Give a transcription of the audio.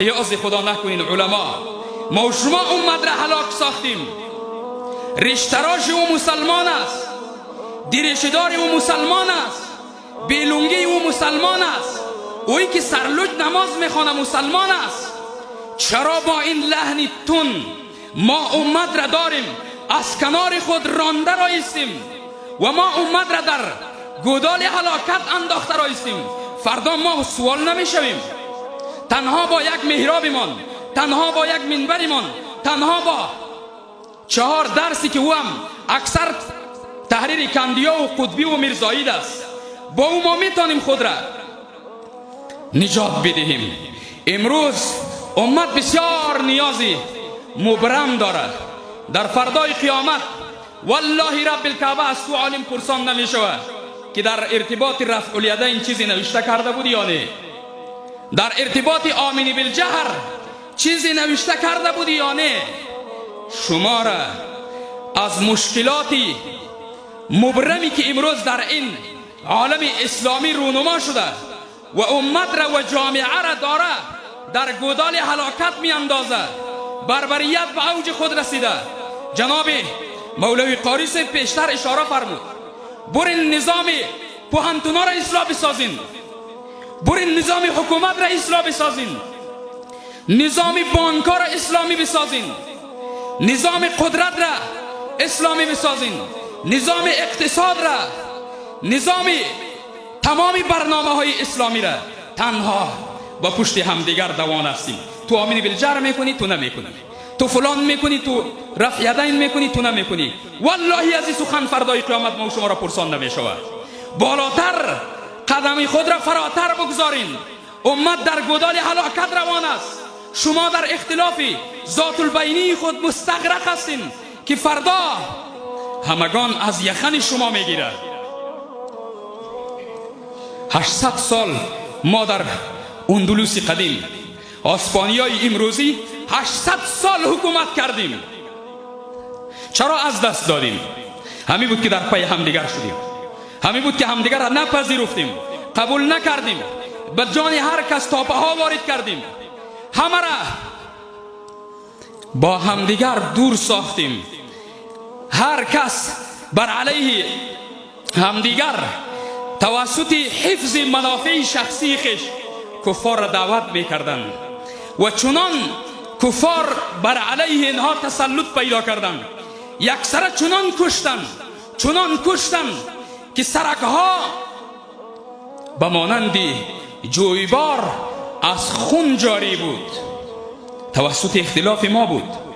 یاز خدا نکنین علما. ما و شما امت را هلاک ساختیم. ریشتراش او مسلمان است، دیرشدار او مسلمان است، بیلونگی او مسلمان است، اویی که سرلوج نماز میخوانه مسلمان است. چرا با این لحن تون ما امت را داریم از کنار خود رانده رایستیم و ما امت را در گودال هلاکت انداخته رایستیم؟ فردا ما سوال نمیشویم. تنها با یک محرابمان، تنها با یک منبرمان، تنها با 4 درسی که او هم اکثر تحریر کندیا و قطبی و میرزایی است، با او ما میتونیم خود را نجات بدهیم. امروز امت بسیار نیازی مبرم دارد. در فردای قیامت والله رب الکعبه از تو عالم پرسان نمیشود که در ارتباط رفع الیدین چیزی نوشته کرده بود یا نه، در ارتباط آمین بالجهر چیزی نوشته کرده بود یا نه. شما را از مشکلاتی مبرمی که امروز در این عالم اسلامی رونما شده و امت را و جامعه را داره در گودال هلاکت می اندازه، بربریت به اوج خود رسیده. جناب مولوی قاری صاحب پیشتر اشاره فرمود، برین نظام پوهنتونا را اصلاح بسازین، برین نظام حکومت را اصلاح بسازین، نظام بانک‌ها را اسلامی بسازین، نظام قدرت را اسلامی بسازین، نظام اقتصاد را، نظام تمام برنامه‌های اسلامی را. تنها با پشت همدیگر دوان هستیم. تو آمین بالجهر میکنی، تو نمیکنی، تو فلان میکنی، تو رفع یدین میکنی، تو نمیکنی. والله از این سخن فردای قیامت ما و شما را پرسان نمیشود. بالاتر قدم خود را فراتر بگذارین. امت در گودال هلاکت روان است. شما در اختلاف ذات البینی خود مستغرق هستین که فردا همگان از یخن شما میگیرد. 800 سال ما در اندلس قدیم، اسپانیای امروزی 800 سال حکومت کردیم. چرا از دست دادیم؟ همین بود که در پای همدیگر شدیم، همین بود که همدیگر را نپذیرفتیم، قبول نکردیم، به جان هر کس تاپه ها وارد کردیم، همه را با همدیگر دور ساختیم. هر کس بر علیه همدیگر توسط حفظ منافع شخصی خیش کفار را دعوت میکردند و چنان کفار بر علیه اینها تسلط پیدا کردند، یکسره چنان کشتند که سرکها به مانند جویبار از خون جاری بود. توسط اختلاف ما بود.